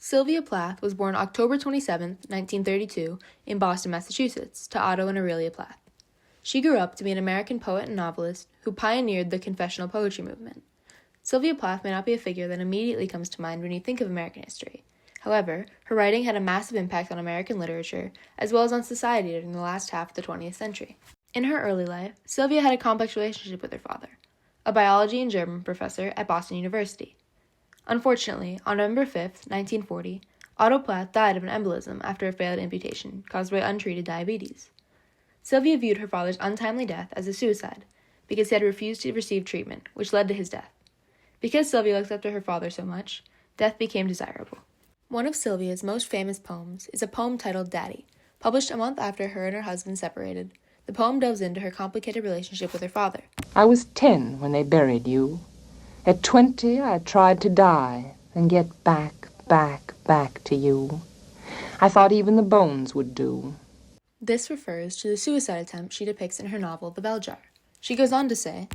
Sylvia Plath was born October 27, 1932, in Boston, Massachusetts, to Otto and Aurelia Plath. She grew up to be an American poet and novelist who pioneered the confessional poetry movement. Sylvia Plath may not be a figure that immediately comes to mind when you think of American history. However, her writing had a massive impact on American literature, as well as on society during the last half of the 20th century. In her early life, Sylvia had a complex relationship with her father, a biology and German professor at Boston University. Unfortunately, on November 5, 1940, Otto Plath died of an embolism after a failed amputation caused by untreated diabetes. Sylvia viewed her father's untimely death as a suicide because he had refused to receive treatment, which led to his death. Because Sylvia looked up to her father so much, death became desirable. One of Sylvia's most famous poems is a poem titled Daddy, published a month after her and her husband separated. The poem delves into her complicated relationship with her father. I was 10 when they buried you. At 20, I tried to die and get back to you. I thought even the bones would do. This refers to the suicide attempt she depicts in her novel, The Bell Jar. She goes on to say,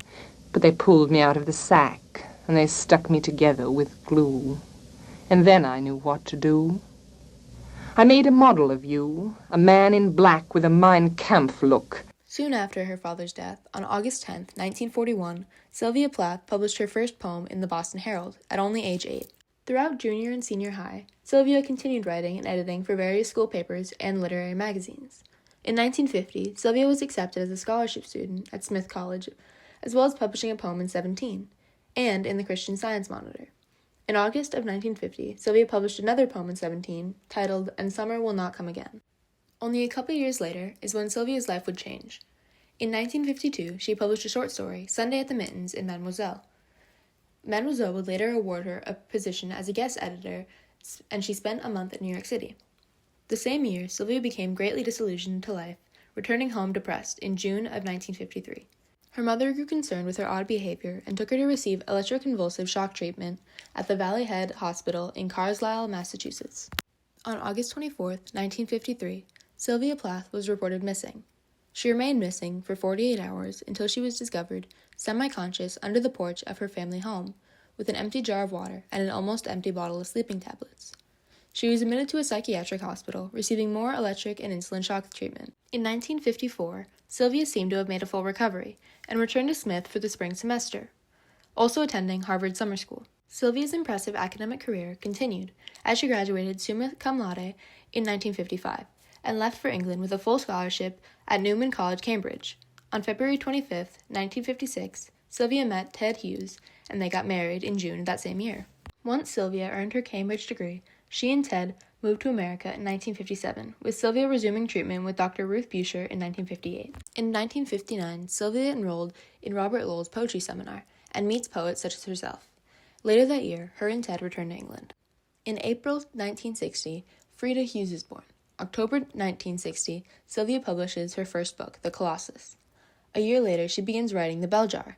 But they pulled me out of the sack, and they stuck me together with glue. And then I knew what to do. I made a model of you, a man in black with a Mein Kampf look. Soon after her father's death, on August 10, 1941, Sylvia Plath published her first poem in the Boston Herald at only age 8. Throughout junior and senior high, Sylvia continued writing and editing for various school papers and literary magazines. In 1950, Sylvia was accepted as a scholarship student at Smith College, as well as publishing a poem in 17, and in the Christian Science Monitor. In August of 1950, Sylvia published another poem in 17, titled And Summer Will Not Come Again. Only a couple years later is when Sylvia's life would change. In 1952, she published a short story, Sunday at the Mittens, in Mademoiselle. Mademoiselle would later award her a position as a guest editor, and she spent a month in New York City. The same year, Sylvia became greatly disillusioned to life, returning home depressed in June of 1953. Her mother grew concerned with her odd behavior and took her to receive electroconvulsive shock treatment at the Valley Head Hospital in Carlisle, Massachusetts. On August 24, 1953, Sylvia Plath was reported missing. She remained missing for 48 hours until she was discovered semi-conscious under the porch of her family home with an empty jar of water and an almost empty bottle of sleeping tablets. She was admitted to a psychiatric hospital, receiving more electric and insulin shock treatment. In 1954, Sylvia seemed to have made a full recovery and returned to Smith for the spring semester, also attending Harvard Summer School. Sylvia's impressive academic career continued as she graduated summa cum laude in 1955 and left for England with a full scholarship at Newman College, Cambridge. On February 25, 1956, Sylvia met Ted Hughes, and they got married in June of that same year. Once Sylvia earned her Cambridge degree, she and Ted moved to America in 1957, with Sylvia resuming treatment with Dr. Ruth Buscher in 1958. In 1959, Sylvia enrolled in Robert Lowell's poetry seminar and meets poets such as herself. Later that year, her and Ted returned to England. In April 1960, Frida Hughes is born. October 1960, Sylvia publishes her first book, The Colossus. A year later, she begins writing The Bell Jar,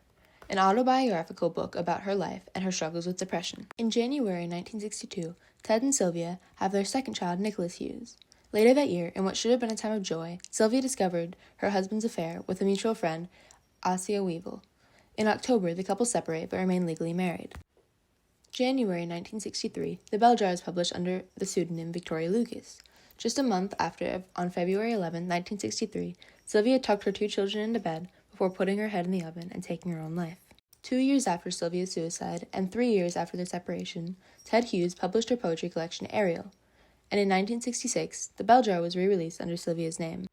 an autobiographical book about her life and her struggles with depression. In January 1962, Ted and Sylvia have their second child, Nicholas Hughes. Later that year, in what should have been a time of joy, Sylvia discovered her husband's affair with a mutual friend, Assia Weevil. In October, the couple separate but remain legally married. January 1963, The Bell Jar is published under the pseudonym Victoria Lucas. Just a month after, on February 11, 1963, Sylvia tucked her 2 children into bed before putting her head in the oven and taking her own life. 2 years after Sylvia's suicide, and 3 years after their separation, Ted Hughes published her poetry collection Ariel, and in 1966, The Bell Jar was re-released under Sylvia's name.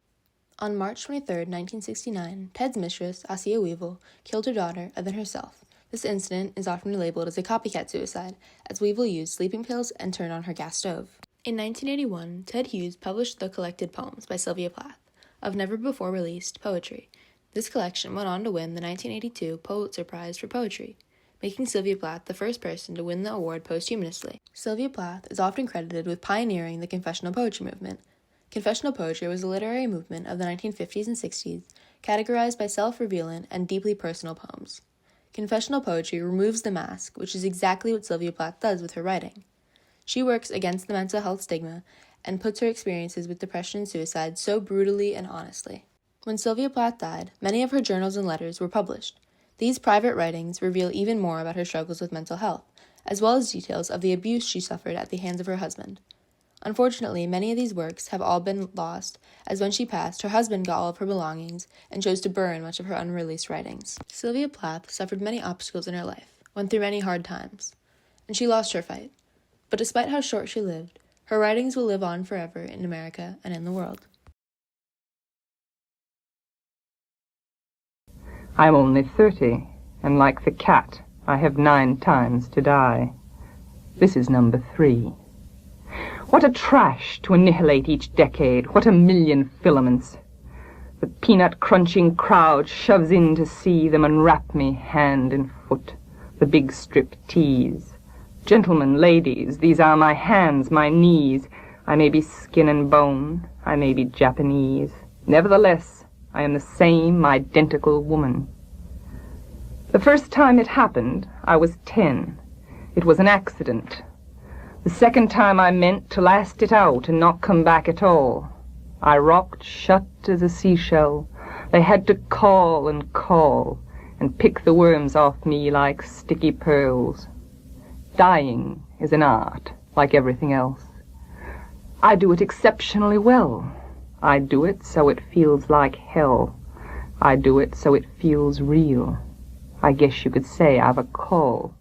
On March 23, 1969, Ted's mistress, Assia Weevil, killed her daughter and then herself. This incident is often labeled as a copycat suicide, as Weevil used sleeping pills and turned on her gas stove. In 1981, Ted Hughes published the collected poems by Sylvia Plath of never-before-released poetry. This collection went on to win the 1982 Pulitzer Prize for Poetry, making Sylvia Plath the first person to win the award posthumously. Sylvia Plath is often credited with pioneering the confessional poetry movement. Confessional poetry was a literary movement of the 1950s and 60s, categorized by self-revealant and deeply personal poems. Confessional poetry removes the mask, which is exactly what Sylvia Plath does with her writing. She works against the mental health stigma and puts her experiences with depression and suicide so brutally and honestly. When Sylvia Plath died, many of her journals and letters were published. These private writings reveal even more about her struggles with mental health, as well as details of the abuse she suffered at the hands of her husband. Unfortunately, many of these works have all been lost, as when she passed, her husband got all of her belongings and chose to burn much of her unreleased writings. Sylvia Plath suffered many obstacles in her life, went through many hard times, and she lost her fight. But despite how short she lived, her writings will live on forever in America and in the world. I'm only 30, and like the cat, I have 9 times to die. This is number 3. What a trash to annihilate each decade, what a million filaments. The peanut-crunching crowd shoves in to see them unwrap me hand and foot, the big strip tease. Gentlemen, ladies, these are my hands, my knees. I may be skin and bone, I may be Japanese. Nevertheless, I am the same identical woman. The first time it happened, I was 10. It was an accident. The second time I meant to last it out and not come back at all. I rocked shut as a seashell. They had to call and pick the worms off me like sticky pearls. Dying is an art, like everything else. I do it exceptionally well. I do it so it feels like hell. I do it so it feels real. I guess you could say I've a call.